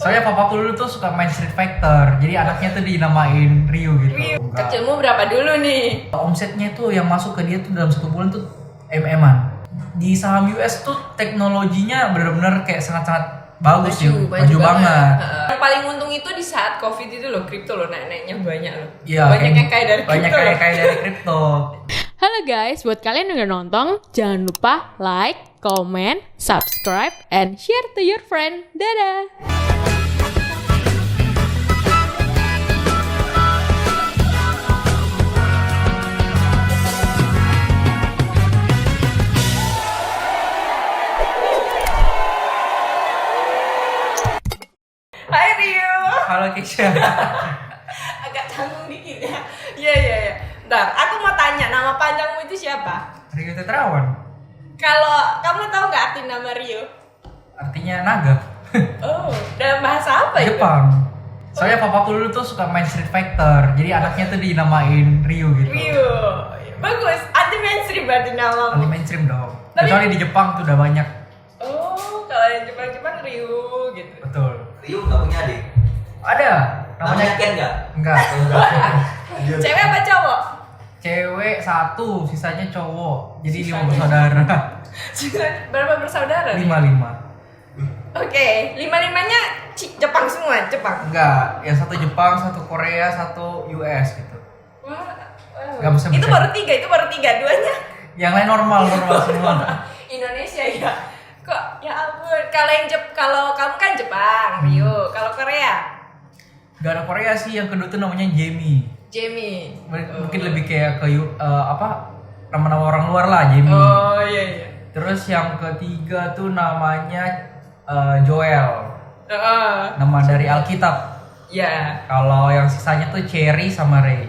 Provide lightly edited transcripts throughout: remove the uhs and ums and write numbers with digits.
Soalnya papaku dulu tuh suka main Street Fighter, jadi anaknya tuh dinamain Ryu gitu. Ryu. Kecilmu berapa dulu nih? Omsetnya tuh yang masuk ke dia tuh dalam 1 bulan tuh MM-an. Di saham US tuh teknologinya benar-benar kayak sangat-sangat bagus ya, maju banget. Yang paling untung itu di saat COVID itu loh, kripto loh naik-naiknya banyak loh. Iya, banyak yang kaya dari banyak kripto. kaya dari kripto. Halo guys, buat kalian yang udah nonton, jangan lupa like, comment, subscribe, and share to your friend. Dadah! Hai Rio. Halo Keisha. Agak canggung dikit ya. Iya. Bentar, aku mau tanya nama panjangmu itu siapa? Rio Tetrawan. Kalau kamu tahu nggak arti nama Rio? Artinya naga. Oh, dalam bahasa apa itu? Jepang. Soalnya papaku dulu tuh suka main Street Fighter, jadi anaknya tuh dinamain Ryu gitu. Rio. Bagus, anti mainstream berarti namamu. Anti mainstream dong. Tapi- Kecuali di Jepang tuh udah banyak. Oh, kalau yang Jepang Rio gitu. Betul. Ryu nggak punya adik? Ada. Namanya Ken nggak? Enggak. Cewek apa cowok? Cewek 1, sisanya cowok. Jadi 5 Sisanya. bersaudara. Berapa bersaudara? 5. Oke, 5-5-nya Jepang semua, Jepang. Enggak, yang 1 Jepang, 1 Korea, 1 US gitu. Wah, Nggak bisa itu bercanda. baru tiga, duanya Yang lain normal semua. Indonesia ya. Kok ya ampun, kalau kamu kan Jepang, Rio. Kalau Korea, Gak ada Korea sih, yang kedua tuh namanya Jamie. Jamie. Mungkin lebih kayak ke nama-nama orang luar lah, Jamie. Oh iya. Terus yang ketiga tuh namanya Joel. Nama dari Alkitab. Ya. Kalau yang sisanya tuh Cherry sama Ray.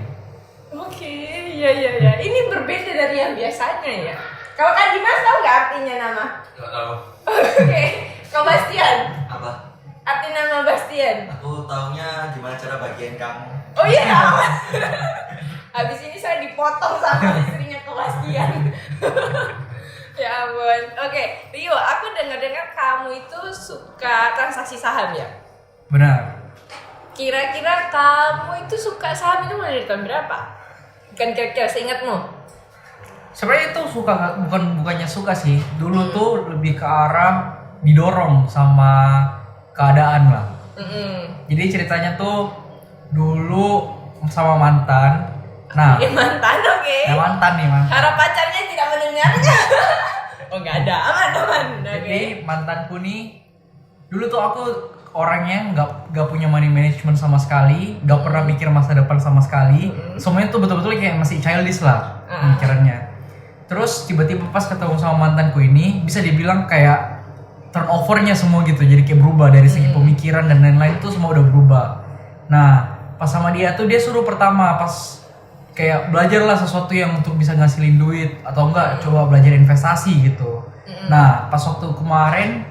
Oke, iya. Ini berbeda dari yang biasanya ya. Kalau Kak Dimas tahu nggak artinya nama? Nggak tahu. Oke, Kak Bastian. Apa? Arti nama Bastian. Aku taunya gimana cara bagian kamu. Oh iya. Habis ini saya dipotong sama istrinya Kak Bastian. Ya ampun. Oke, Rio, aku dengar kamu itu suka transaksi saham ya? Benar. Kira-kira kamu itu suka saham itu mulai dari tahun berapa? Bukan kira-kira seingatmu? Sebenarnya itu bukannya suka sih. Dulu tuh lebih ke arah didorong sama keadaan lah. Jadi ceritanya tuh dulu sama mantan. Nah, Mantan, oke. ya mantan nih mantan. Harap pacarnya tidak mendengarnya. Oh nggak ada, aman. Jadi mantanku nih dulu tuh aku orangnya nggak punya money management sama sekali, nggak pernah mikir masa depan sama sekali. Semuanya tuh betul-betul kayak masih childish lah pemikirannya. Terus tiba-tiba pas ketemu sama mantanku ini bisa dibilang kayak turnovernya semua gitu, jadi kayak berubah dari segi pemikiran dan lain-lain tuh semua udah berubah. Nah pas sama dia tuh dia suruh pertama pas kayak belajarlah sesuatu yang untuk bisa ngasilin duit atau enggak coba belajar investasi gitu. Nah pas waktu kemarin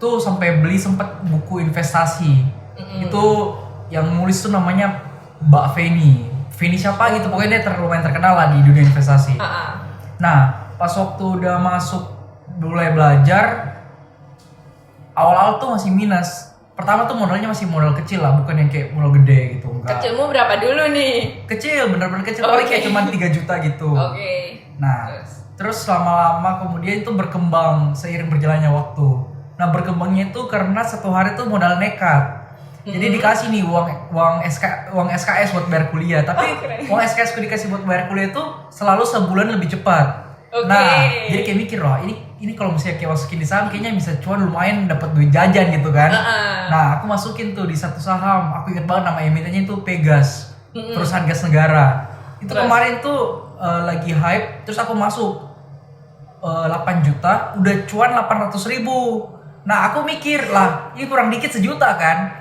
tuh sampai beli sempet buku investasi. Itu yang nulis tuh namanya Mbak Feni. Feni siapa gitu, pokoknya dia lumayan terkenal lah di dunia investasi. Nah pas waktu udah masuk mulai belajar, awal-awal tuh masih minus. Pertama tuh modalnya masih modal kecil lah, bukan yang kayak modal gede gitu, enggak. Kecilmu berapa dulu nih? Kecil, bener-bener kecil, paling kayak cuma 3 juta gitu. Oke. Nah, terus lama-lama kemudian itu berkembang seiring berjalannya waktu. Nah, berkembangnya itu karena satu hari tuh modal nekat. Jadi dikasih nih uang SKS buat bayar kuliah, tapi keren. uang SKS ku dikasih buat bayar kuliah itu selalu sebulan lebih cepat. Oke. Nah, jadi kayak mikir loh, ini kalau misalnya kayak masukin di saham kayaknya bisa cuan lumayan dapat duit jajan gitu kan. Nah, aku masukin tuh di satu saham. Aku ingat banget nama emitennya itu Pegas, perusahaan gas negara. Itu Terus? kemarin tuh lagi hype, terus aku masuk 8 juta, udah cuan 800.000. Nah, aku mikir lah, ini kurang dikit 1 juta kan.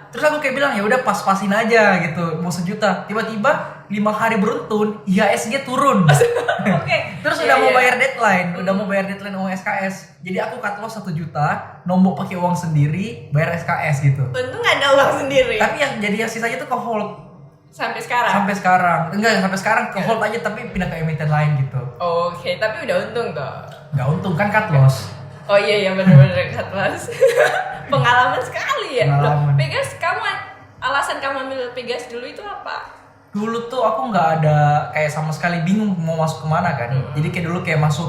Terus aku kayak bilang ya udah pas-pasin aja gitu, mau 1 juta. Tiba-tiba 5 hari beruntun, IHSG turun. Oke. Terus Iya, udah mau iya. bayar deadline, uang SKS. Jadi aku cut loss 1 juta, nombok pakai uang sendiri, bayar SKS gitu. Untung ada uang sendiri. Tapi yang sisanya tuh ke hold Sampai sekarang. sampai sekarang. Enggak, sampai sekarang ke hold aja tapi pindah ke emiten lain gitu. Oke, tapi udah untung toh. Nggak untung kan cut loss. Oh iya benar-benar cut loss. Pengalaman sekali ya. Pengalaman. Loh, Pegas, alasan kamu ambil Pegas dulu itu apa? Dulu tuh aku nggak ada kayak sama sekali bingung mau masuk kemana kan. Jadi kayak dulu kayak masuk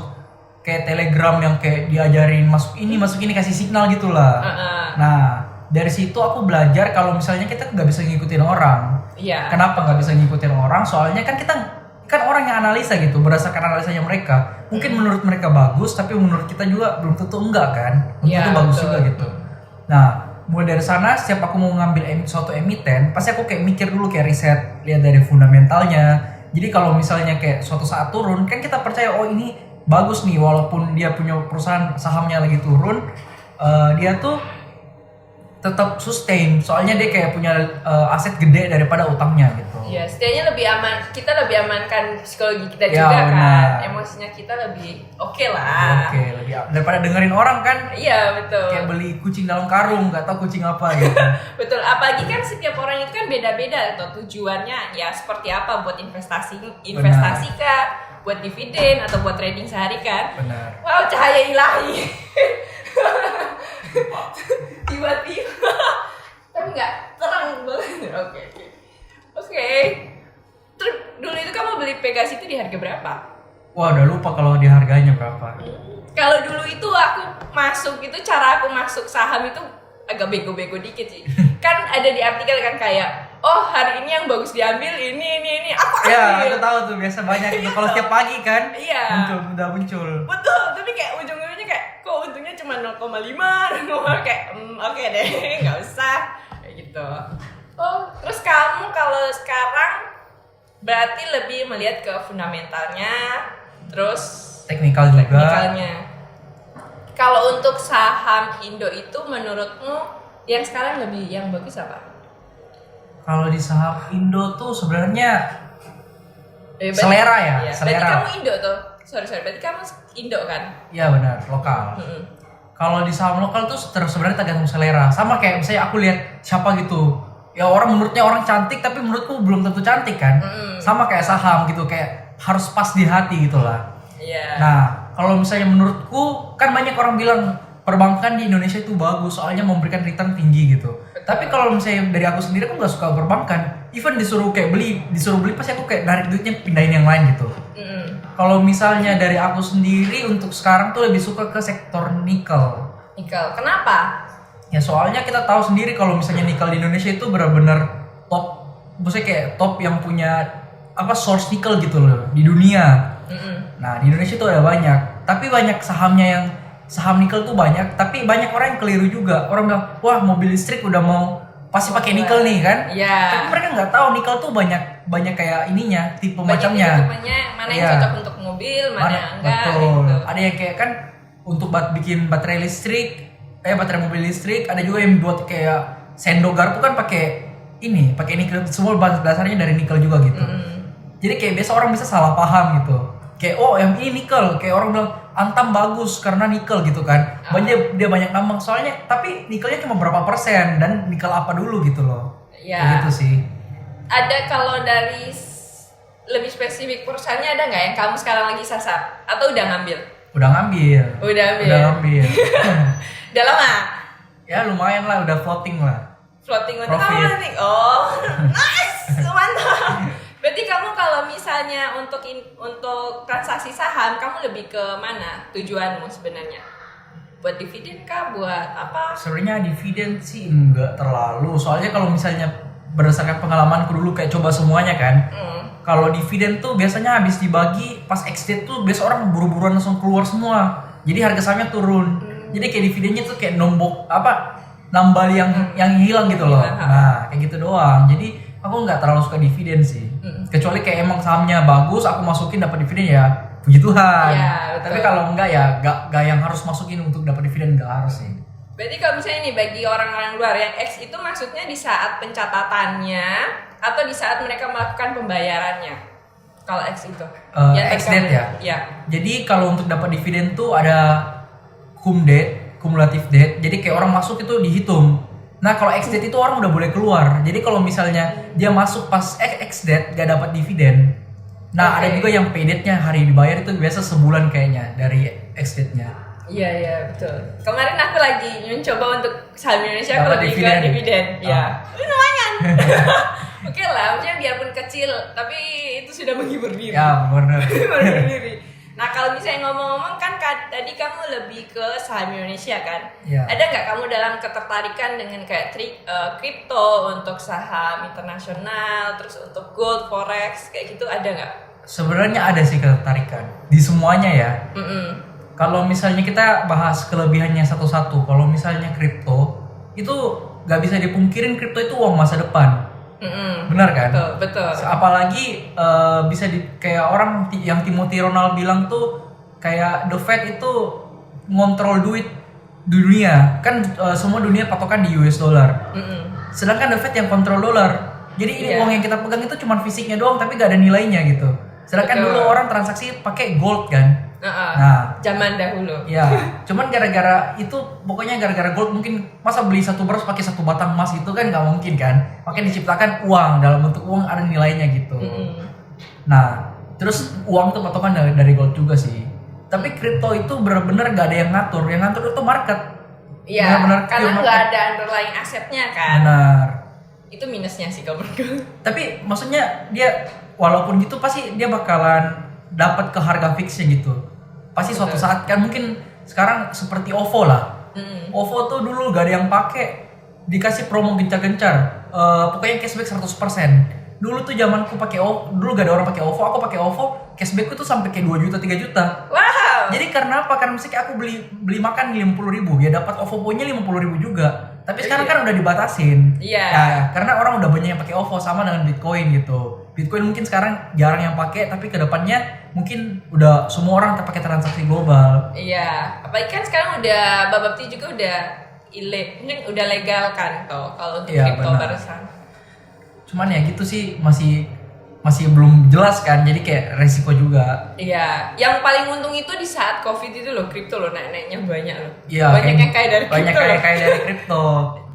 kayak Telegram yang kayak diajarin masuk ini kasih signal gitulah. Nah dari situ aku belajar kalau misalnya kita nggak bisa ngikutin orang. Iya. Kenapa nggak bisa ngikutin orang? Soalnya kan kita kan orang yang analisa gitu berdasarkan analisanya mereka. Mungkin menurut mereka bagus, tapi menurut kita juga belum tentu enggak kan. Belum Iya, tentu bagus betul. juga gitu. Nah mulai dari sana setiap aku mau ngambil suatu emiten pasti aku kayak mikir dulu kayak riset lihat dari fundamentalnya. Jadi kalau misalnya kayak suatu saat turun kan kita percaya oh ini bagus nih walaupun dia punya perusahaan sahamnya lagi turun dia tuh tetap sustain soalnya dia kayak punya aset gede daripada utangnya gitu. Iya, setidaknya lebih aman. Kita lebih amankan psikologi kita Ya, juga benar. kan. Emosinya kita lebih oke lah. Oke, lebih daripada dengerin orang kan Iya, betul. kayak beli kucing dalam karung nggak tahu kucing apa gitu. Betul, apalagi kan setiap orang itu kan beda-beda atau tujuannya ya seperti apa buat investasi kah, buat dividen atau buat trading sehari kan. Benar. Wow, cahaya ilahi. Tiba-tiba tapi nggak terang banget. Oke. Terus dulu itu kamu beli Pegas itu di harga berapa? Wah udah lupa kalau di harganya berapa. Kalau dulu itu aku masuk itu cara aku masuk saham itu agak bego-bego dikit sih. Kan ada di artikel kan kayak oh hari ini yang bagus diambil ini aku Ya ambil. aku tahu tuh biasa banyak gitu kalau setiap pagi kan Iya. muncul. Betul, tapi kayak ujung-ujungnya kayak kok untungnya cuma 0,5 kayak oke deh, nggak usah kayak gitu. Oh, terus kamu kalau sekarang berarti lebih melihat ke fundamentalnya, terus Teknikal juga. teknikalnya. Kalau untuk saham Indo itu menurutmu yang sekarang lebih yang bagus apa? Kalau di saham Indo tuh sebenarnya Berarti- selera ya, Iya, selera. berarti kamu Indo tuh. Sorry, berarti kamu Indo kan? Iya benar, lokal. Mm-mm. Kalau di saham lokal tuh terus sebenarnya tergantung selera. Sama kayak misalnya aku lihat siapa gitu. Ya orang menurutnya orang cantik tapi menurutku belum tentu cantik kan. Sama kayak saham gitu kayak harus pas di hati gitu lah. Iya. Nah, kalau misalnya menurutku kan banyak orang bilang perbankan di Indonesia itu bagus soalnya memberikan return tinggi gitu. Tapi kalau misalnya dari aku sendiri aku nggak suka perbankan. Even disuruh beli pasti aku kayak narik duitnya pindahin yang lain gitu. Kalau misalnya dari aku sendiri untuk sekarang tuh lebih suka ke sektor nikel. Nikel. Kenapa? Ya soalnya kita tahu sendiri kalau misalnya nikel di Indonesia itu benar-benar top, maksudnya kayak top yang punya source nikel gitu loh di dunia. Nah di Indonesia tuh ada banyak, tapi banyak sahamnya yang saham nikel tuh banyak, tapi banyak orang yang keliru juga. Orang bilang wah mobil listrik udah mau pasti pakai nikel nih kan? Iya. Tapi mereka nggak tahu nikel tuh banyak kayak ininya, tipe macamnya. Tipenya mana yang Iya. cocok untuk mobil, mana yang enggak betul. gitu. Ada yang kayak kan untuk bikin baterai listrik, baterai mobil listrik, ada juga yang buat kayak sendok garpu kan pakai nikel, semua bahan dasarnya dari nikel juga gitu. Jadi kayak biasa orang bisa salah paham gitu. Kayak oh yang ini nikel, kayak orang bilang Antam bagus karena nikel gitu kan. Dia banyak nambang soalnya, tapi nikelnya cuma berapa persen dan nikel apa dulu gitu loh. Iya. Kayak gitu sih. Ada kalau dari lebih spesifik perusahaannya ada nggak yang kamu sekarang lagi sasar atau udah ngambil? Udah ngambil. Udah ambil. Udah lama. Ya lumayan lah, udah floating lah. Floating Profit. kamu nih. Oh, nice, mantap. Berarti kamu kalau misalnya untuk transaksi saham, kamu lebih ke mana tujuanmu sebenarnya? Buat dividen kah? Buat apa? Sebenarnya dividen sih enggak terlalu. Soalnya kalau misalnya berdasarkan pengalamanku dulu kayak coba semuanya kan. Kalau dividen tuh biasanya habis dibagi pas exit tuh biasa orang buru-buruan langsung keluar semua. Jadi harga sahamnya turun. Jadi kayak dividennya tuh kayak nambal yang hilang gitu loh. Nah, kayak gitu doang. Jadi aku nggak terlalu suka dividen sih. Kecuali kayak emang sahamnya bagus, aku masukin dapat dividen ya puji Tuhan. Iya, betul. Tapi kalau enggak ya nggak yang harus masukin untuk dapat dividen, nggak harus sih. Berarti kalau misalnya nih bagi orang-orang luar yang X itu maksudnya di saat pencatatannya atau di saat mereka melakukan pembayarannya? Kalau X itu? X-date ya? Iya. Jadi kalau untuk dapat dividen tuh ada cumulative date. Jadi kayak orang masuk itu dihitung. Nah kalau X-date itu orang udah boleh keluar. Jadi kalau misalnya dia masuk pas X-date gak dapat dividen. Nah ada juga yang pay date-nya hari dibayar itu biasa sebulan kayaknya dari X-date-nya. Iya betul. Kemarin aku lagi mencoba untuk saham Indonesia aku Dapat lebih ke dividen. dividen. Iya. Lumayan. Oke lah, maksudnya biarpun kecil tapi itu sudah menghibur diri. Ya benar. Menghibur diri. Nah kalau misalnya ngomong-ngomong kan tadi kamu lebih ke saham Indonesia kan? Iya. Ada nggak kamu dalam ketertarikan dengan kayak kripto untuk saham internasional, terus untuk gold, forex kayak gitu ada nggak? Sebenarnya ada sih ketertarikan di semuanya ya. Kalau misalnya kita bahas kelebihannya satu-satu, kalau misalnya kripto itu nggak bisa dipungkirin kripto itu uang masa depan, benar kan? Betul. Apalagi bisa kayak orang yang Timothy Ronald bilang tuh kayak the Fed itu ngontrol duit dunia, kan semua dunia patokan di US dollar. Sedangkan the Fed yang kontrol dolar. Jadi ini uang yang kita pegang itu cuma fisiknya doang, tapi gak ada nilainya gitu. Sedangkan dulu orang transaksi pakai gold kan. Nah, zaman dahulu. Ya, cuman gara-gara itu, pokoknya gara-gara gold mungkin masa beli satu beras pakai satu batang emas itu kan nggak mungkin kan. Makanya diciptakan uang dalam bentuk uang ada nilainya gitu. Nah, terus uang tuh patokan dari gold juga sih. Tapi kripto itu benar-benar nggak ada yang ngatur. Yang ngatur itu market. Iya. Karena nggak ada underlying asetnya kan. Benar. Itu minusnya sih kalau menurutku. Tapi maksudnya dia walaupun gitu pasti dia bakalan dapat ke harga fixnya gitu. Pasti suatu saat kan mungkin sekarang seperti OVO lah. OVO tuh dulu gak ada yang pakai, dikasih promo gencar-gencar. Pokoknya cashback 100%. Dulu tuh zamanku pakai OVO, dulu gak ada orang pakai OVO, aku pakai OVO, cashbackku tuh sampai kayak 2 juta 3 juta. Wow. Jadi karena apa? Karena misalnya aku beli makan 50.000, ya dapat OVO poinnya 50.000 juga. Tapi sekarang kan udah dibatasin. Iya. Ya, karena orang udah banyak yang pakai OVO sama dengan Bitcoin gitu. Bitcoin mungkin sekarang jarang yang pakai, tapi kedepannya mungkin udah semua orang pakai transaksi global. Iya, apalagi kan sekarang udah Bubble juga udah udah legal kan toh kalau untuk kripto barusan. Cuman ya gitu sih masih belum jelas kan, jadi kayak resiko juga. Iya, yang paling untung itu di saat COVID itu loh, kripto loh naik-naiknya banyak loh. Iya, banyak yang kaya dari kripto. Banyak kaya dari kripto.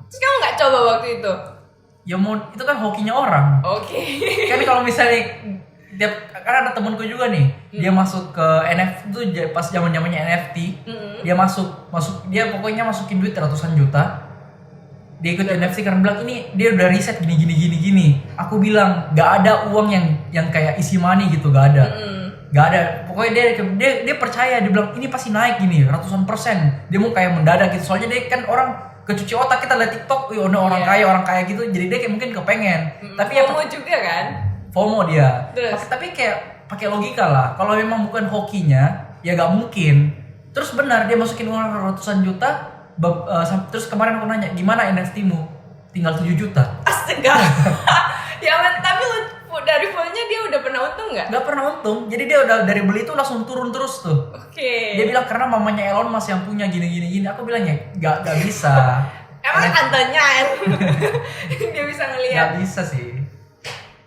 Terus kamu nggak coba waktu itu? Ya mau itu kan hokinya orang. Oke. Kan kalau misalnya kan ada temanku juga nih, dia masuk ke NFT tuh pas zaman-zamannya NFT. Dia masuk dia pokoknya masukin duit ratusan juta. Dia ikut NFT karena bilang ini dia udah riset gini. Aku bilang gak ada uang yang kayak isi money gitu, gak ada. Gak ada. Pokoknya dia percaya, dia bilang ini pasti naik gini ratusan %. Dia mau kayak mendadak gitu. Soalnya dia kan orang kecuci otak, kita lihat TikTok, orang kaya gitu. Jadi dia kayak mungkin kepengen. Tapi FOMO juga kan? FOMO dia. Terus? Tapi kayak pakai logika lah. Kalau memang bukan hokinya, ya gak mungkin. Terus benar dia masukin uang ratusan juta. Terus kemarin aku nanya, gimana NFT-mu? Tinggal 7 juta. Astaga. Ya tapi dari phone-nya dia udah pernah untung nggak? Gak pernah untung. Jadi dia udah dari beli itu langsung turun terus tuh. Oke. Dia bilang karena mamanya Elon Musk yang punya gini. Aku bilang ya gak bisa. Emang tantenya dia bisa ngelihat. Gak bisa sih.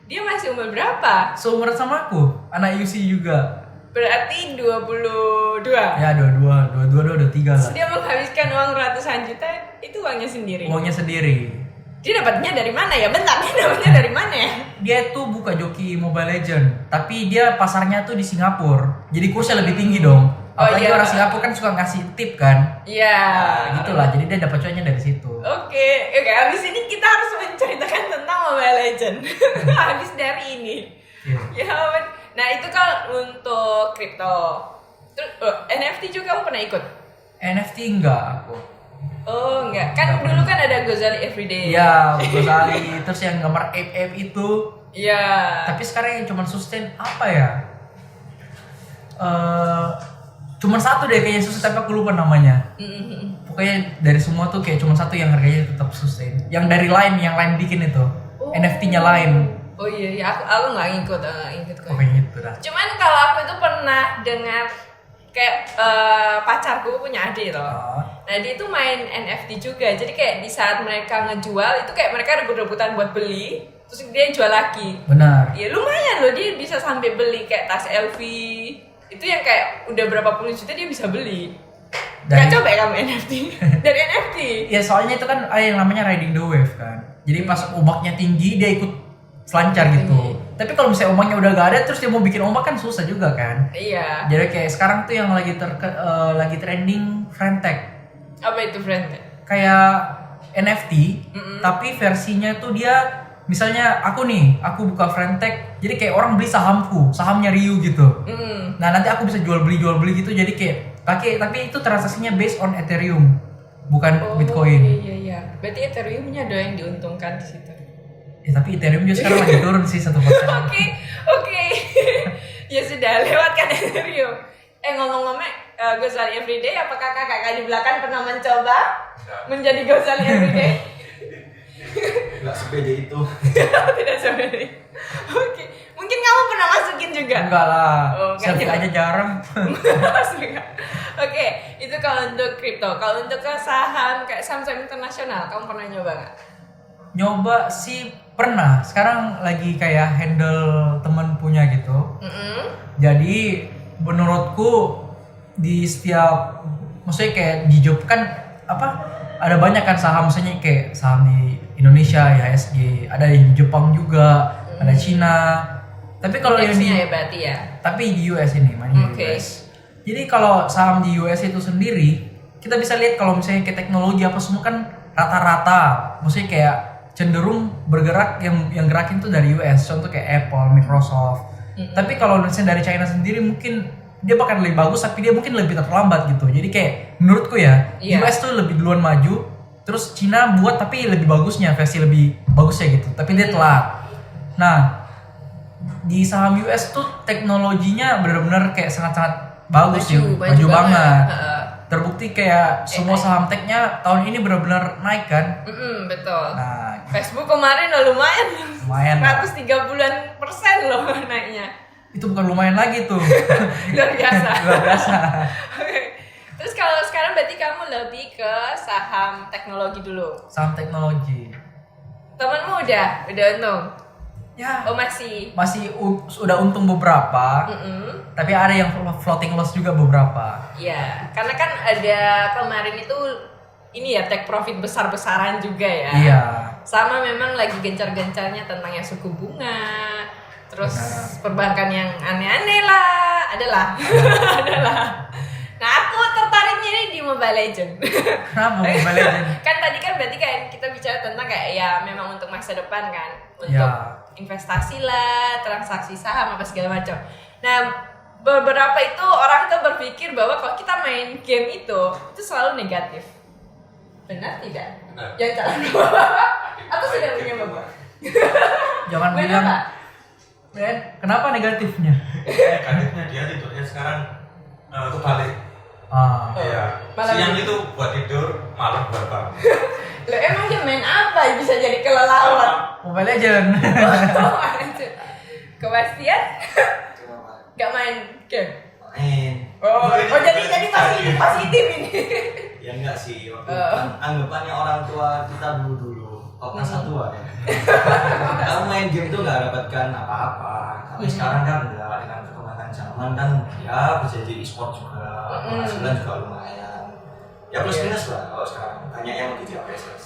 Dia masih umur berapa? Seumuran sama aku, anak UC juga. Berarti 22. Ya 22, 23 lah. Terus dia menghabiskan uang ratusan juta, itu uangnya sendiri. Uangnya sendiri. Dia dapatnya dari mana ya? Bentar, dia dapatnya dari mana ya? Dia tuh buka joki Mobile Legend, tapi dia pasarnya tuh di Singapura. Jadi kursnya lebih tinggi dong. Apalagi orang Singapura kan suka ngasih tip kan. Iya. Nah, gitulah, jadi dia dapat cuannya dari situ. Oke, abis ini kita harus menceritakan tentang Mobile Legend. Habis dari ini. Yeah. Ya ampun. Nah itu kan untuk kripto. Terus NFT juga kamu pernah ikut? NFT enggak aku. Oh enggak, kan dulu kan ada Gozali Everyday. Iya, Gozali, terus yang gambar ape itu. Iya. Tapi sekarang yang cuma sustain apa ya? Cuma satu deh kayaknya sustain, tapi aku lupa namanya. Pokoknya dari semua tuh kayak cuma satu yang harganya tetap sustain. Yang dari Line, yang Line bikin itu. NFT-nya Line. Oh iya, aku nggak ngikut kok. Pokoknya itu dah. Cuman kalau aku itu pernah dengar kayak pacarku punya adik loh. Nah dia itu main NFT juga. Jadi kayak di saat mereka ngejual itu kayak mereka rebut-rebutan buat beli. Terus dia jual lagi. Benar. Ya lumayan loh, dia bisa sampai beli kayak tas LV. Itu yang kayak udah berapa puluh juta dia bisa beli. Gak coba ya kamu NFT? Dari NFT? Ya soalnya itu kan ada yang namanya riding the wave kan. Jadi pas ombaknya tinggi dia ikut selancar gitu. Tapi kalau misalnya ombaknya udah gak ada terus dia mau bikin ombak kan susah juga kan. Iya. Jadi kayak sekarang tuh yang lagi trending Friendtech. Apa itu friend? Kayak NFT, tapi versinya tuh dia misalnya aku buka Friendtech, jadi kayak orang beli sahamnya Ryu gitu. Nah nanti aku bisa jual beli gitu, jadi kayak tapi itu transaksinya based on Ethereum, bukan Bitcoin. Iya. Berarti Ethereum-nya ada yang diuntungkan di situ. Tapi Ethereum juga sekarang lagi turun sih 1%. Oke. Ya sudah, lewatkan Ethereum. Ngomong-ngomong, Gozali Everyday, apakah kakak di belakang pernah mencoba menjadi Gozali Everyday? Nggak sepede itu. Tidak sebenarnya. Oke. Mungkin kamu pernah masukin juga? Enggak lah, enggak selfie aja jarang. Oke, itu kalau untuk kripto. Kalau untuk ke saham kayak saham internasional, kamu pernah nyoba nggak? Nyoba sih pernah, sekarang lagi kayak handle temen punya gitu. Jadi menurutku di setiap, maksudnya kayak di job kan ada banyak kan saham, misalnya kayak saham di Indonesia, IHSG, ada di Jepang juga, ada Cina. Tapi kalau yang di berarti ya. Tapi di US ini, mainnya di US. Jadi kalau saham di US itu sendiri, kita bisa lihat kalau misalnya kayak teknologi apa semua kan rata-rata, maksudnya kayak cenderung bergerak yang gerakin tuh dari US. Contoh kayak Apple, Microsoft. Tapi kalau misalnya dari China sendiri mungkin dia bakal lebih bagus, tapi dia mungkin lebih terlambat gitu. Jadi kayak menurutku ya, US tuh lebih duluan maju, terus Cina buat tapi lebih bagusnya, versi lebih bagusnya gitu. Tapi dia telat. Nah, di saham US tuh teknologinya benar-benar kayak sangat-sangat bagus, maju banget. Terbukti kayak semua saham technya tahun ini benar-benar naik kan. Betul. Nah, Facebook kemarin lumayan 130% loh naiknya. Itu bukan lumayan lagi tuh. Luar biasa. Luar biasa. Oke. Terus kalau sekarang berarti kamu lebih ke saham teknologi dulu. Saham teknologi. Temenmu udah untung. Ya. Oh masih Udah untung beberapa. Tapi ada yang floating loss juga beberapa. Iya, karena kan ada kemarin itu ini ya take profit besar-besaran juga ya. Iya. Sama memang lagi gencar-gencarnya tentang yang suku bunga. Terus perbankan yang aneh-aneh lah, adalah. Nah, aku tertariknya ini di Mobile Legend. Kenapa Mobile Legend? Kan tadi kan berarti kayak kita bicara tentang kayak ya memang untuk masa depan kan, untuk investasi lah, transaksi saham apa segala macam. Nah, beberapa itu orang tuh berpikir bahwa kalau kita main game itu selalu negatif. Benar tidak? Benar. Yang cara aku sudah punya bapak. Jangan bilang. Ben, kenapa negatifnya? Negatifnya dia tidurnya sekarang kebalik. Iya. Siang itu buat tidur, malam buat bangun. Loh emang dia main apa bisa jadi kelelawar? Mobile Legend. Kepastian? Gak main game? Main. Oh jadi positif ini. Ya enggak sih, waktu kan anggapannya orang tua kita dulu masa tua ya. Kalau main game tuh nggak dapatkan apa-apa. Tapi sekarang kan udah dengan perkembangan zaman kan ya bisa jadi e-sport juga, penghasilan juga lumayan. Ya plus minus lah kalau sekarang. Tanya yang mau jadi PSS.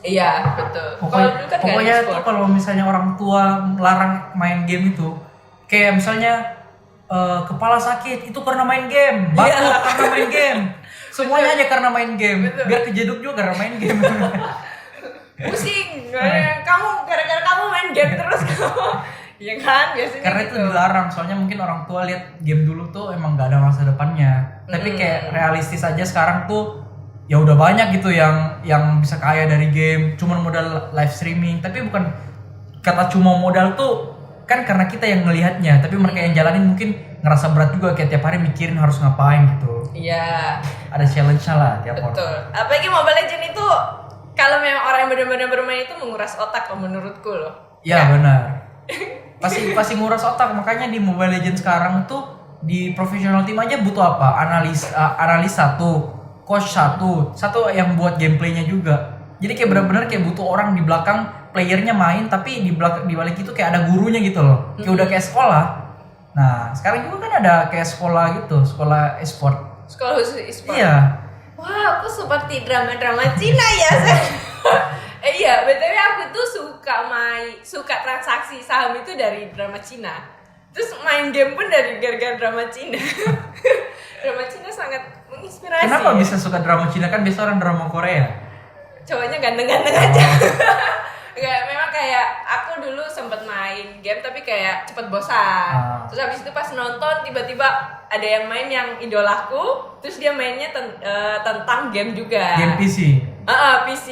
Iya betul. Pokoknya tuh kalau misalnya orang tua melarang main game itu, kayak misalnya kepala sakit itu karena main game, batuk karena main game, semuanya aja karena main game. Biar kejeduk juga karena main game. Pusing, gara-gara kamu main game terus kamu. Iya kan, biasanya karena gitu. itu dilarang, soalnya mungkin orang tua lihat game dulu tuh emang gak ada masa depannya. Tapi kayak realistis aja sekarang tuh ya udah banyak gitu yang bisa kaya dari game, cuman modal live streaming. Tapi bukan kata cuma modal tuh kan karena kita yang ngelihatnya, tapi mereka yang jalanin mungkin ngerasa berat juga kayak tiap hari mikirin harus ngapain gitu. Iya. Ada challenge-nya lah tiap orang. Betul. Apalagi Mobile Legends itu kalau memang orang yang benar-benar bermain itu menguras otak kalau menurutku loh. Iya benar. Pasti nguras otak, makanya di Mobile Legends sekarang tuh di professional team aja butuh apa? Analis satu, coach satu yang buat gameplaynya juga. Jadi kayak benar-benar kayak butuh orang di belakang playernya main, tapi di balik itu kayak ada gurunya gitu loh. Kayak udah kayak sekolah. Nah sekarang juga kan ada kayak sekolah gitu, sekolah e-sport. Sekolah khusus e-sport. Iya. Wah, aku seperti drama-drama Cina ya. Iya, BTW aku tuh suka transaksi saham itu dari drama Cina. Terus main game pun dari gara-gara drama Cina. Drama Cina sangat menginspirasi. Kenapa bisa suka drama Cina, kan biasa orang drama Korea? Cowoknya ganteng-ganteng aja. Enggak, memang kayak aku dulu sempet main game tapi kayak cepet bosan. Terus habis itu pas nonton tiba-tiba ada yang main yang idolaku, terus dia mainnya tentang game juga. Game PC. PC.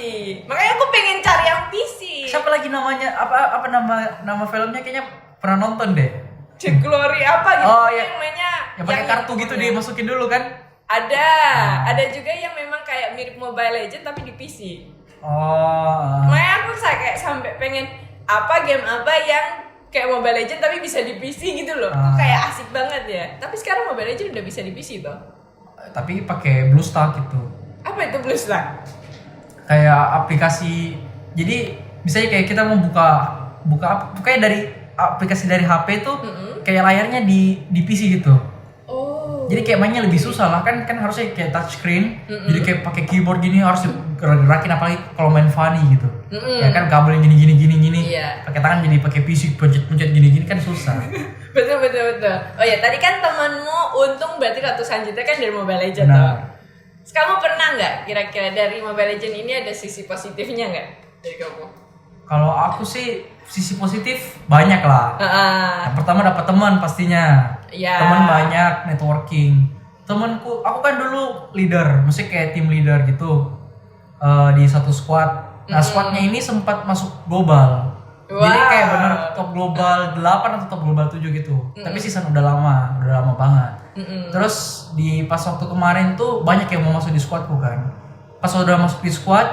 Makanya aku pengen cari yang PC. Siapa lagi namanya? Apa nama filmnya, kayaknya pernah nonton deh. The Glory apa gitu. Oh iya. Yang mainnya Yang pakai kartu gitu dimasukin dulu kan? Ada juga yang memang kayak mirip Mobile Legends tapi di PC. Makanya aku kayak sampai pengen game apa yang kayak Mobile Legends tapi bisa di PC gitu loh. Itu kayak asik banget ya. Tapi sekarang Mobile Legends udah bisa di PC toh. Tapi pakai BlueStack gitu. Apa itu BlueStack? Kayak aplikasi. Jadi misalnya kayak kita mau buka apa? Kayak dari aplikasi dari HP tuh kayak layarnya di PC gitu. Jadi kayak mainnya lebih susah lah, kan harusnya kayak touchscreen. Jadi kayak pakai keyboard gini harus gerakin, apalagi kalau main funny gitu. Ya kan kabelnya gini. Iya. Pakai tangan jadi pakai PC pencet gini kan susah. betul. Oh ya, tadi kan temanmu untung berarti ratusan juta kan dari Mobile Legends toh. Kamu pernah nggak kira-kira dari Mobile Legends ini ada sisi positifnya nggak dari kamu? Kalau aku sih sisi positif banyak lah. Yang pertama dapat teman pastinya. Yeah. Teman banyak, networking. Temanku, aku kan dulu leader, maksudnya kayak team leader gitu di satu squad. Nah squadnya ini sempat masuk global. Wow. Jadi kayak bener top global 8 atau top global 7 gitu. Tapi season udah lama banget. Terus di pas waktu kemarin tuh banyak yang mau masuk di squadku kan. Pas udah masuk di squad,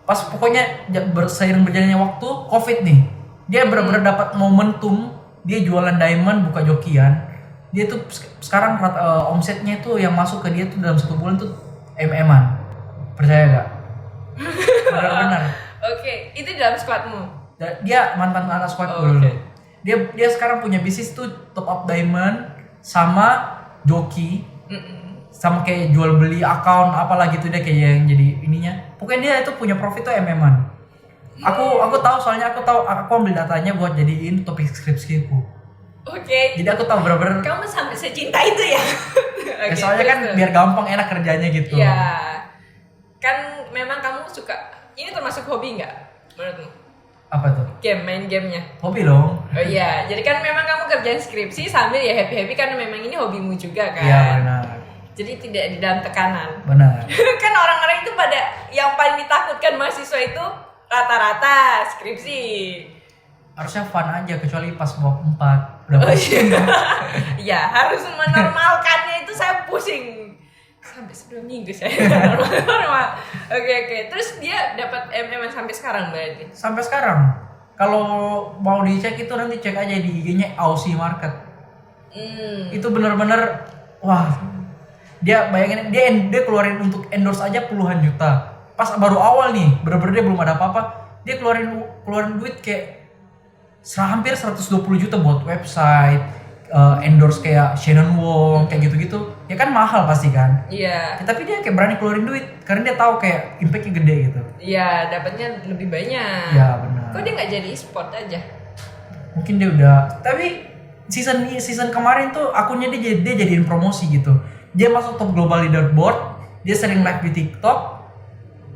pas pokoknya seiring berjalannya waktu COVID nih, dia benar-benar dapat momentum. Dia jualan diamond, buka jokian. Dia tuh sekarang omsetnya tuh yang masuk ke dia tuh dalam 1 bulan tuh MM-an. Percaya gak? Benar-benar. Oke, itu dalam squadmu. Dia mantan anak squadku dulu. Dia sekarang punya bisnis tuh top up diamond sama joki. Sama kayak jual beli account apalah gitu, dia kayak yang jadi ininya. Pokoknya dia itu punya profit tuh MM-an. Aku tahu, soalnya aku ambil datanya buat jadiin topik skripsiku. Oke. Jadi aku tahu bener-bener. Kamu sampai secinta itu ya? Ya soalnya kan biar gampang enak kerjanya gitu. Iya. Kan memang kamu suka, ini termasuk hobi nggak menurutmu? Apa tuh? Main gamenya. Hobi dong. Oh iya, jadi kan memang kamu kerjain skripsi sambil ya happy karena memang ini hobimu juga kan. Iya benar. Jadi tidak di dalam tekanan. Benar. Kan orang-orang itu pada yang paling ditakutkan mahasiswa itu rata-rata skripsi. Harusnya fun aja, kecuali pas bab 4 udah pusing. Iya, harus menormalkannya itu saya pusing. Sampai 10 minggu saya normal. Oke. Terus dia dapat MM sampai sekarang berarti? Sampai sekarang. Kalau mau dicek itu nanti cek aja di IG-nya Aussie Market. Itu benar-benar wah. Dia bayangin dia keluarin untuk endorse aja puluhan juta. Pas baru awal nih, bener-bener dia belum ada apa-apa, dia keluarin duit kayak hampir 120 juta buat website, endorse kayak Shannon Wong kayak gitu-gitu. Ya kan mahal pasti kan? Iya. Ya, tapi dia kayak berani keluarin duit karena dia tahu kayak impactnya gede gitu. Iya, dapatnya lebih banyak. Iya benar. Kok dia nggak jadi e-sport aja? Mungkin dia udah. Tapi season kemarin tuh akunnya dia jadiin promosi gitu. Dia masuk top global leaderboard, dia sering live di TikTok.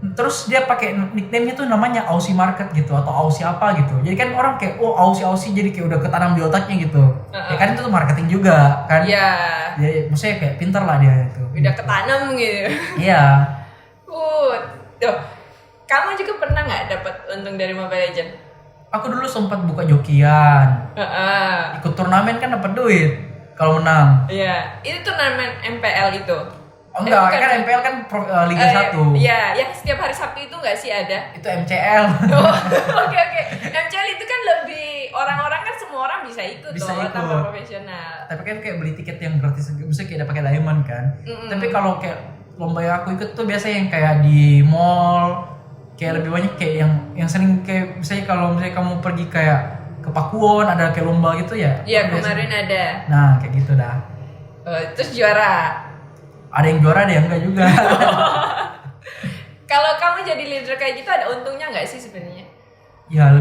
Terus dia pakai nickname-nya tuh namanya Aussie Market gitu atau Aussie apa gitu. Jadi kan orang kayak Aussie jadi kayak udah ketanam di otaknya gitu. Ya kan itu tuh marketing juga kan. Iya. Jadi maksudnya kayak pintar lah dia itu. Udah ketanam gitu. Iya. Tuh. Kamu juga pernah nggak dapat untung dari Mobile Legends? Aku dulu sempat buka jokian. Ikut turnamen kan dapat duit kalau menang. Iya. Itu turnamen MPL itu. Oh enggak, kan MPL kan Liga 1. Iya, yang setiap hari Sabtu itu nggak sih ada? Itu MCL. Oke. MCL itu kan lebih orang-orang kan semua orang bisa ikut tanpa profesional. Tapi kan kayak beli tiket yang gratis, misalnya kayak udah pakai diamond kan. Tapi kalau kayak lomba yang aku ikut tuh biasanya yang kayak di mall, kayak lebih banyak kayak yang sering kayak misalnya kalau misalnya kamu pergi kayak ke Pakuwon ada kayak lomba gitu ya. Iya, kemarin ada. Nah, kayak gitu dah. Terus juara. Ada yang juara, ada yang enggak juga. Kalau kamu jadi leader kayak gitu ada untungnya nggak sih sebenarnya? Ya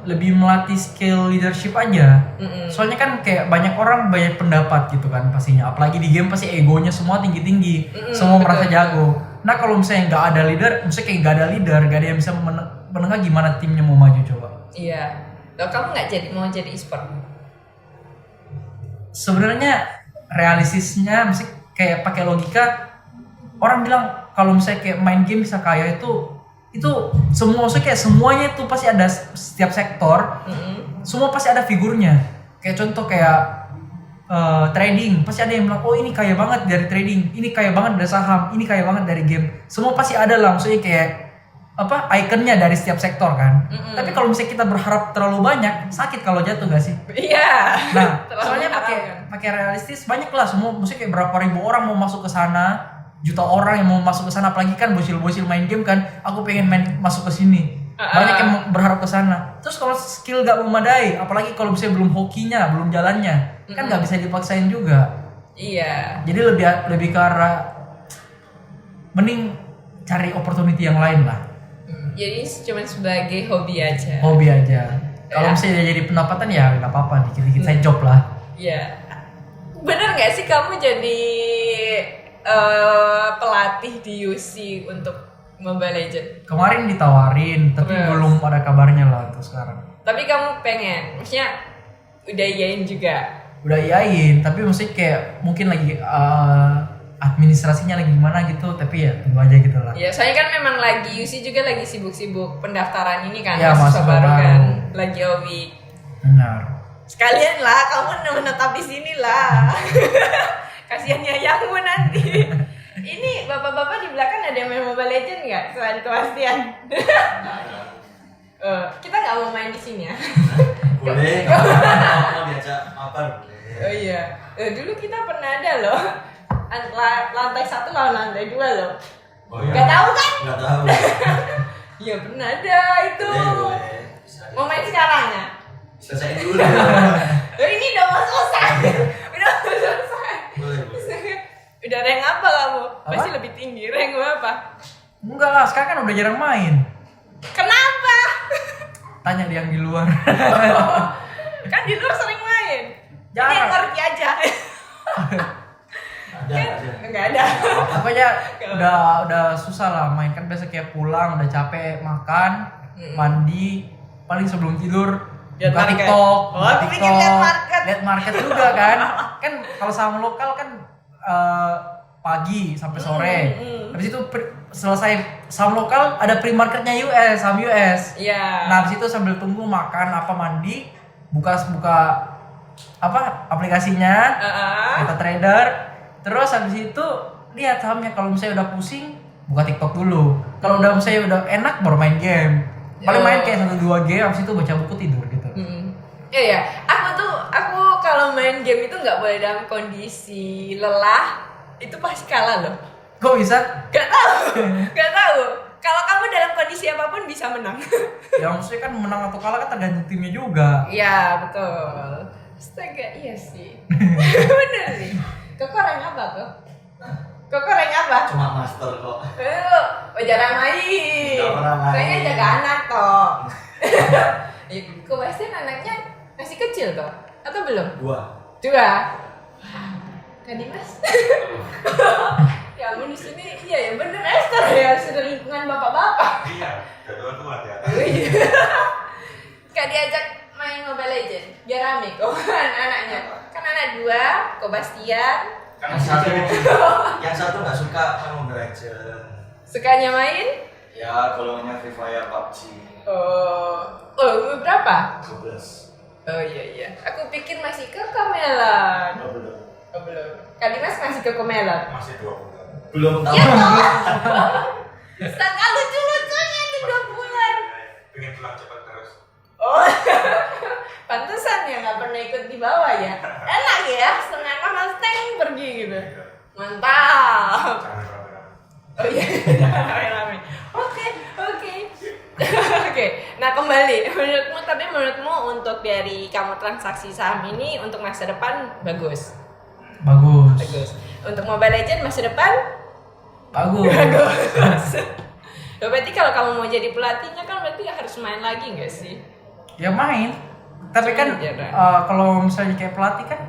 lebih melatih skill leadership aja. Soalnya kan kayak banyak orang banyak pendapat gitu kan pastinya. Apalagi di game pasti egonya semua tinggi-tinggi. Semua merasa jago. Nah kalau misalnya nggak ada leader, misalnya kayak nggak ada leader, nggak ada yang bisa menengah gimana timnya mau maju coba. Iya. Loh kamu nggak mau jadi e-sport? Sebenarnya realistisnya mesti kayak pakai logika, orang bilang kalau misalnya kayak main game bisa kaya itu semua, maksudnya kayak semuanya itu pasti ada, setiap sektor semua pasti ada figurnya. Kayak contoh kayak trading, pasti ada yang bilang oh ini kaya banget dari trading, ini kaya banget dari saham, ini kaya banget dari game. Semua pasti ada lah, maksudnya kayak apa ikonnya dari setiap sektor kan. Tapi kalau misalnya kita berharap terlalu banyak, sakit kalau jatuh gak sih? Iya. Nah, Terlalu soalnya berharap, pakai realistis banyak lah, semua maksudnya kayak berapa ribu orang mau masuk ke sana, juta orang yang mau masuk ke sana, apalagi kan bocil-bocil main game kan, aku pengen masuk ke sini. Banyak yang berharap ke sana. Terus kalau skill gak memadai, apalagi kalau misalnya belum hokinya, belum jalannya, kan gak bisa dipaksain juga. Iya. Jadi lebih ke arah mending cari opportunity yang lain lah. Jadi cuma sebagai hobi aja. Hobi aja. Kalau misalnya jadi pendapatan ya nggak apa-apa, dikit-dikit saya job lah. Iya. Bener nggak sih kamu jadi pelatih di UC untuk Mobile Legends? Kemarin ditawarin, tapi Terus? belum ada kabarnya lah untuk sekarang. Tapi kamu pengen, maksudnya udah iyain juga. Udah iyain, tapi mesti kayak mungkin lagi administrasinya lagi gimana gitu, tapi ya tunggu aja gitu lah. Ya, soalnya kan memang lagi UC juga lagi sibuk-sibuk pendaftaran ini kan, Ya, mahasiswa mahasiswa baru baru. kan, lagi OWI. Benar. Sekalian lah, kamu menetap di sini lah. Kasihan yayangmu nanti. Ini bapak-bapak di belakang ada yang main Mobile Legends nggak selain Kebastian? Kita nggak mau main di sini ya. Boleh, kalau diajak makan boleh. Oh iya, dulu kita pernah ada loh. Lantai 1 lawan lantai 2 loh. Oh, iya. Gak tahu kan? Nggak tahu. Iya pernah ada itu. Boleh. Bisa. Mau main sekarang ya? Selesaiin dulu. Ini udah mau selesai. Udah mau selesai. Boleh. Udah rank apa kamu? Apa? Pasti lebih tinggi. Rank apa? Enggak lah, sekarang kan udah jarang main. Kenapa? Tanya dia yang di luar. Kan di luar sering main. Jadi Jarang. yang ngerti aja. Ada. Enggak ada. Pokoknya udah susah lah main, kan biasa kayak pulang udah capek makan, mandi, paling sebelum tidur Lihat buka market. TikTok, Oh, buka bikin TikTok, lihat market. lihat market juga kan. Kan kalau saham lokal kan pagi sampai sore. Habis itu selesai saham lokal ada pre-marketnya US, saham US. Iya. Nah, habis itu sambil tunggu makan apa mandi, buka apa aplikasinya, kita trader. Terus habis itu lihat sahamnya, kalau misalnya udah pusing buka TikTok dulu. Kalau udah misalnya udah enak baru main game. Paling main kayak 1-2 game, habis itu baca buku tidur gitu. Iya, aku kalau main game itu nggak boleh dalam kondisi lelah, itu pasti kalah loh. Kok bisa? Gak tahu. Kalau kamu dalam kondisi apapun bisa menang. Ya maksudnya kan menang atau kalah kan tergantung timnya juga. Iya betul. Astaga, iya sih. Bener sih. Koko rank apa kok? Koko rank apa? Cuma master kok. Jarang main. Nggak pernah main. Kayaknya jaga anak toh. Kok pasti anaknya masih kecil toh? Atau belum? 2. 2. Kak Dimas. Ya ampun di sini iya ya bener Esther ya sudah lingkungan bapak-bapak. Iya, udah tua-tua ya. Kak diajak main Mobile Legends biar rame kok anaknya. Kan anak 2, kok Bastian. Yang satu nggak suka main Mobile Legends. Sukanya main? Ya, golongannya Free Fire, PUBG. Oh berapa? 12. Oh iya. Aku pikir masih ke Kamelan. Belum. Oh belum. Kak Dimas masih ke Kamelan. Masih 2 bulan. Belum tahu. Ya toh. Sangka lucu-lucunya itu 2 bulan. Pengen pulang cepat terus. Oh. Pantesan ya nggak pernah ikut di bawah ya. Enak ya, setengah kamar steng pergi gitu. Mantap. Jangan rame-rame. Oh iya, rame-rame. Oke. Oke. Nah kembali, menurutmu untuk dari kamu transaksi saham ini untuk masa depan bagus. Bagus. Untuk Mobile Legends masa depan Bagus. bagus. Loh, berarti kalau kamu mau jadi pelatihnya kan berarti harus main lagi nggak sih? Ya main, tapi kan kalau misalnya kayak pelatih kan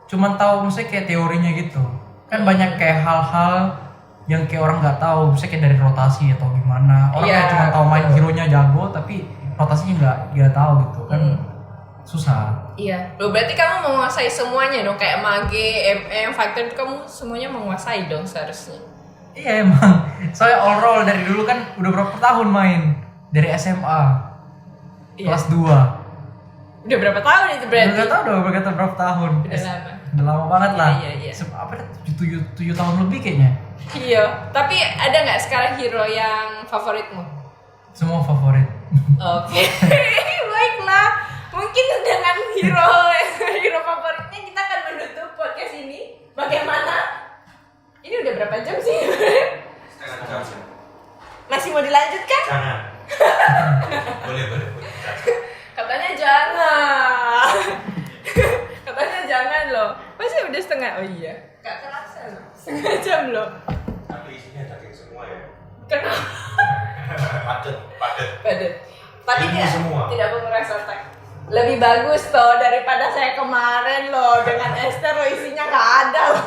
cuma tahu misalnya kayak teorinya gitu. Kan banyak kayak hal-hal yang kayak orang nggak tahu, misalnya kayak dari rotasi atau gimana. Orang kayak cuma tahu main hero-nya jago tapi rotasinya nggak tahu gitu kan. Susah. Iya. Loh, berarti kamu menguasai semuanya dong, kayak mage, MM, fighter itu kamu semuanya menguasai dong seharusnya. Iya emang. Soalnya all roll dari dulu kan udah berapa tahun main dari SMA. Kelas 2. Udah berapa tahun itu berarti? Udah berapa tahun. Udah lama. Udah lama banget lah. Iya. Apa 7 tahun lebih kayaknya. Iya. Tapi ada nggak sekarang hero yang favoritmu? Semua favorit. Oke. Baiklah. Mungkin dengan hero favoritnya kita akan menutup podcast ini. Bagaimana? Ini udah berapa jam sih? Setengah jam sih. Masih mau dilanjutkan? Jangan. boleh. Katanya jangan. Katanya jangan loh. Masih udah setengah. Oh iya. Gak kerasa loh. Setengah jam loh. Tapi isinya daging semua ya. Kenapa? Padat. Tapi Ilmu semua. tidak menguras otak. Lebih bagus toh daripada saya kemarin loh dengan Esther loh, isinya nggak ada loh.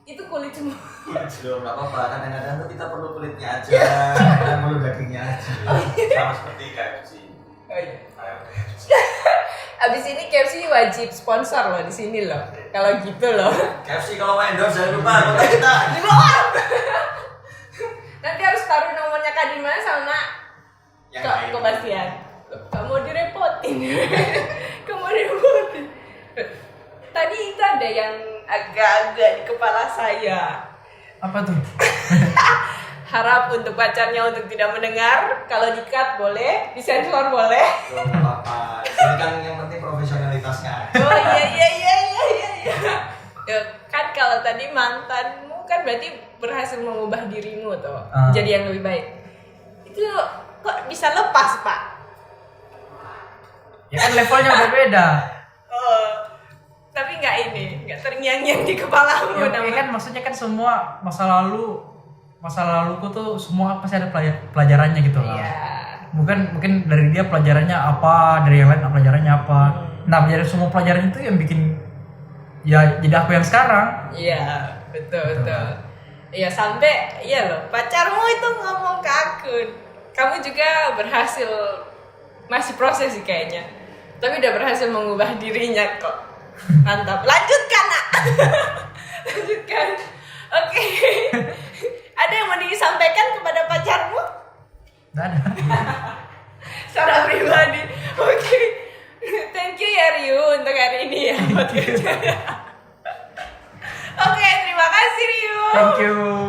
Itu kulit semua. Belum apa-apa, kadang-kadang tuh kita perlu kulitnya aja, kadang perlu dagingnya aja. Sama seperti KFC. Oh iya. Abis ini KFC wajib sponsor loh di sini loh. Kalau gitu loh. KFC kalau mau endorse jangan lupa kontak kita. Di bawah. Nanti harus taruh nomornya Kak Dimas sama Yang Kak lain. Bastian. Kamu direpotin. Kamu direpotin. Tadi itu ada yang agak-agak di kepala saya. Apa tuh? Harap untuk pacarnya untuk tidak mendengar. Kalau di-cut boleh, disensor boleh. Belum apa-apa. Ini kan yang penting profesionalitasnya. Oh iya. Ya, kan kalau tadi mantanmu kan berarti berhasil mengubah dirimu tuh jadi yang lebih baik. Itu kok bisa lepas, Pak? Ya kan levelnya udah beda. Oh, tapi nggak terngiang-ngiang di kepalamu. Ya kan maksudnya kan semua masa laluku tuh semua pasti ada pelajarannya gitu lah. Iya. Mungkin dari dia pelajarannya apa, dari yang lain pelajarannya apa. Nah, dari semua pelajaran itu yang bikin ya jadi aku yang sekarang. Iya, betul. Iya, sampai iya loh, pacarmu itu ngomong ke aku. Kamu juga berhasil, masih proses sih kayaknya. Tapi udah berhasil mengubah dirinya kok. Mantap. Lanjutkan, Nak. Lanjutkan. Oke. Ada yang mau disampaikan kepada pacarmu? Nggak ada. Secara pribadi. Oke. Thank you ya Ryu untuk hari ini ya. Oke, terima kasih Ryu. Thank you.